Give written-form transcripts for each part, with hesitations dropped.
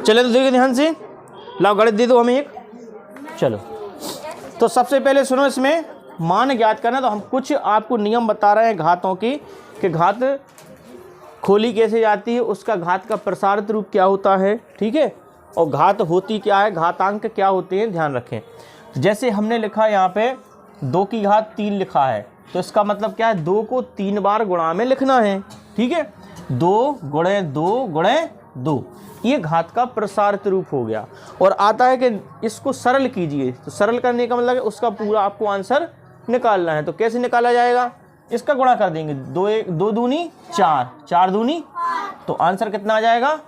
चले तो देखिए ध्यान से, लाओ गणित दे दो हमें एक। चलो तो सबसे पहले सुनो, इसमें मान ज्ञात करना। तो हम कुछ आपको नियम बता रहे हैं घातों की, कि घात खोली कैसे जाती है, उसका घात का प्रसारित रूप क्या होता है, ठीक है, और घात होती क्या है, घातांक क्या होते हैं, ध्यान रखें। जैसे हमने लिखा यहाँ पे 2 की घात 3 लिखा है, तो इसका मतलब क्या है, 2 को 3 बार गुणा में लिखना है, ठीक है, 2 गुणे 2 गुणे 2, ये घात का प्रसारित रूप हो गया। और आता है कि इसको सरल कीजिए, तो सरल करने का मतलब है उसका पूरा आपको आंसर निकालना है। तो कैसे निकाला जाएगा, इसका गुणा कर देंगे, 2 दूनी 4, 4 दूनी, तो आंसर कितना आ जाएगा,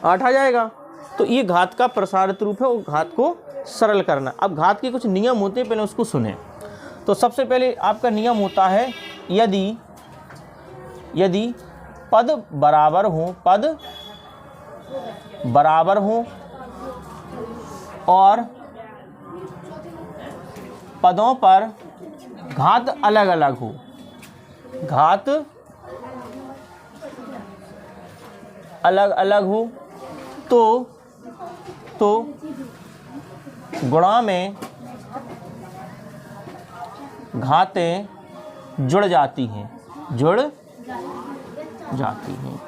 8 आ जाएगा। तो ये घात का प्रसारित रूप है, और घात को सरल करना। अब घात के कुछ नियम होते हैं, पहले उसको सुने। तो सबसे पहले आपका नियम होता है, यदि पद बराबर हों, पद बराबर हों और पदों पर घात अलग अलग हो, घात अलग अलग हो, तो गुणा में घातें जुड़ जाती हैं, जुड़ जाती हैं।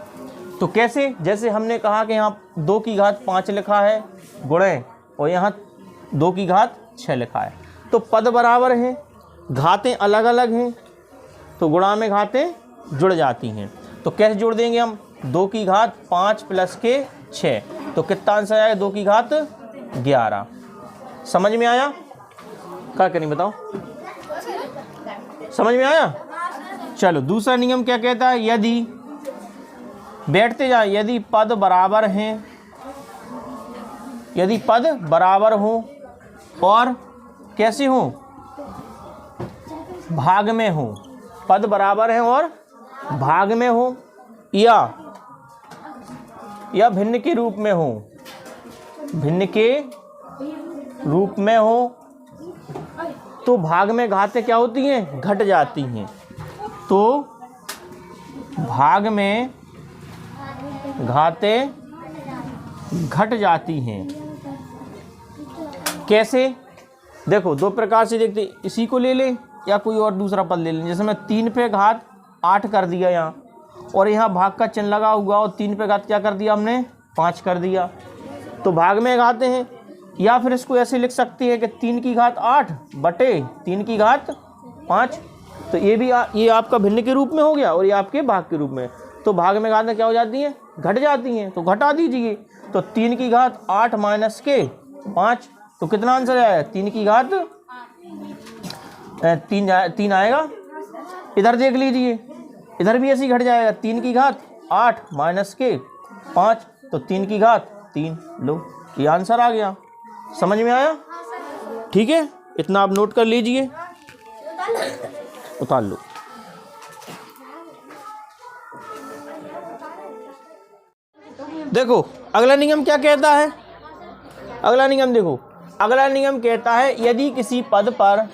तो कैसे, जैसे हमने कहा कि यहाँ 2 की घात 5 लिखा है गुणे, और यहाँ 2 की घात 6 लिखा है, तो पद बराबर हैं, घातें अलग अलग हैं, तो गुणा में घातें जुड़ जाती हैं। तो कैसे जोड़ देंगे हम, 2 की घात 5 प्लस के 6, तो कितना आंसर आएगा, 2 की घात 11। समझ में आया, क्या करें बताओ, समझ में आया। चलो दूसरा नियम क्या कहता है, यदि, बैठते जाए, यदि पद बराबर हैं, यदि पद बराबर हो और कैसे हो, भाग में हो, पद बराबर हैं और भाग में हो, या भिन्न के रूप में हो, भिन्न के रूप में हो, तो भाग में घातें क्या होती हैं, घट जाती हैं। तो भाग में घातें घट जाती हैं। कैसे, देखो 2 प्रकार से देखते, इसी को ले ले या कोई और दूसरा पद ले लें। जैसे मैं 3 पे घात 8 कर दिया यहाँ, और यहाँ भाग का चिन्ह लगा हुआ, और 3 पे घात क्या कर दिया हमने, 5 कर दिया, तो भाग में घाते हैं। या फिर इसको ऐसे लिख सकते हैं कि 3 की घात 8 बटे 3 की घात 5, तो ये भी ये आपका भिन्न के रूप में हो गया, और ये आपके भाग के रूप में। तो भाग में घातें क्या हो जाती हैं, घट जाती हैं, तो घटा दीजिए। तो 3 की घात 8 माइनस के 5, तो कितना आंसर आएगा, 3 की घात 3 आएगा। इधर देख लीजिए, इधर भी ऐसे ही घट जाएगा, 3 की घात 8 माइनस के 5, तो 3 की घात 3, लो ये आंसर आ गया। समझ में आया, ठीक है, इतना आप नोट कर लीजिए, उतार लो। देखो अगला नियम क्या कहता है, अगला नियम देखो, अगला नियम कहता है, यदि किसी पद पर,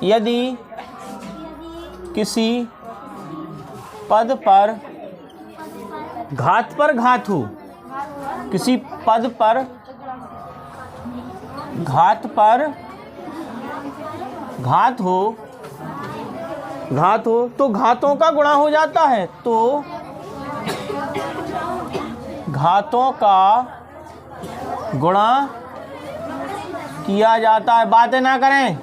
यदि किसी पद पर घात हो, किसी पद पर घात हो, तो घातों का गुणा हो जाता है, तो घातों का गुणा किया जाता है। बातें ना करें,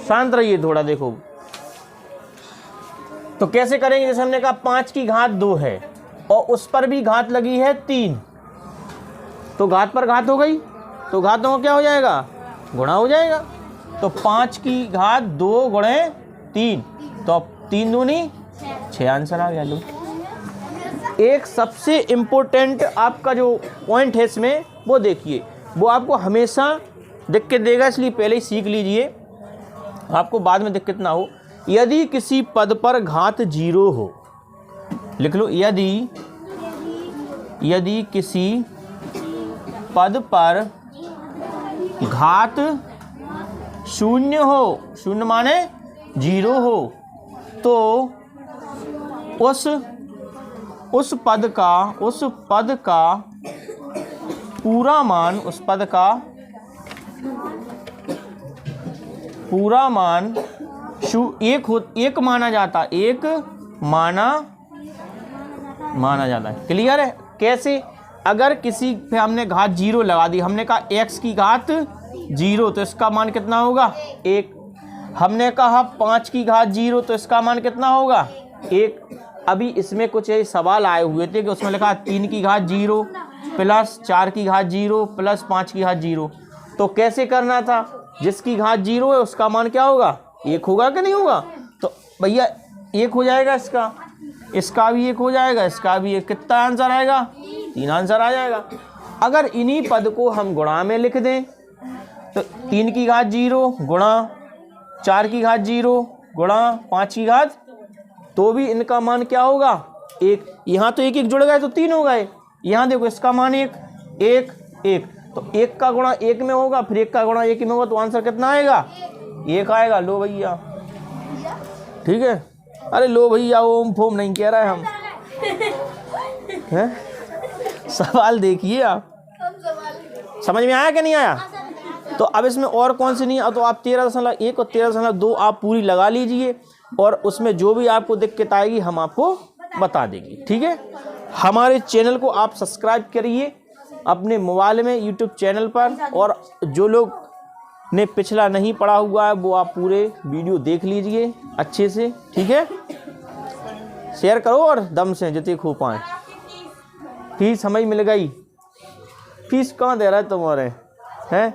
शांत रहिए थोड़ा। देखो तो कैसे करेंगे, जैसे हमने कहा 5 की घात 2 है और उस पर भी घात लगी है 3, तो घात पर घात हो गई, तो घातों का क्या हो जाएगा, गुणा हो जाएगा। तो 5 की घात 2 गुणे 3, तो 3 दूनी 6 आंसर आ गया। लो एक सबसे इम्पोर्टेंट आपका जो पॉइंट है इसमें, वो देखिए, वो आपको हमेशा दिक्कत देगा, इसलिए पहले ही सीख लीजिए, आपको बाद में दिक्कत ना हो। यदि किसी पद पर घात 0 हो, लिख लो, यदि किसी पद पर घात 0 हो, 0 माने 0 हो, तो उस पद का पूरा मान, उस पद का पूरा मान एक माना जाता, एक माना जाता है। क्लियर है? कैसे? अगर किसी पे हमने घात 0 लगा दी, हमने कहा x की घात 0 तो इसका मान कितना होगा 1। हमने कहा 5 की घात 0 तो इसका मान कितना होगा 1। अभी इसमें कुछ सवाल आए हुए थे कि उसमें लिखा 3 की घात 0 प्लस 4 की घात 0 प्लस 5 की घात 0। तो कैसे करना था? जिसकी घात 0 है उसका मान क्या होगा 1 होगा कि नहीं होगा? तो भैया 1 हो जाएगा, इसका भी 1 हो जाएगा, इसका भी 1। कितना आंसर आएगा? 3 आंसर आ जाएगा। अगर इन्हीं पद को हम गुणा में लिख दें तो 3 की घात 0 गुणा 4 की घात 0 गुणा 5 की घात, तो भी इनका मान क्या होगा 1। यहाँ तो 1 1 जुड़ गए तो 3 हो गए। यहाँ देखो इसका मान 1 1 1, तो 1 का गुणा 1 में होगा, फिर 1 का गुणा 1 में होगा, तो आंसर कितना आएगा 1 आएगा। लो भैया, ठीक है। अरे लो भैया, ओम फोम नहीं कह रहा है हम हैं? सवाल देखिए आप, समझ में आया कि नहीं आया? तो अब इसमें और कौन सी नहीं है, तो आप 13.1 और 13.2 आप पूरी लगा लीजिए, और उसमें जो भी आपको दिक्कत आएगी हम आपको बता देंगे, ठीक है। हमारे चैनल को आप सब्सक्राइब करिए अपने मोबाइल में यूट्यूब चैनल पर, और जो लोग ने पिछला नहीं पढ़ा हुआ है वो आप पूरे वीडियो देख लीजिए अच्छे से, ठीक है। शेयर करो और दम से जितने खूब पाएँ। फीस समझ मिल गई? फीस कहाँ दे रहा है तुम्हारे हैं?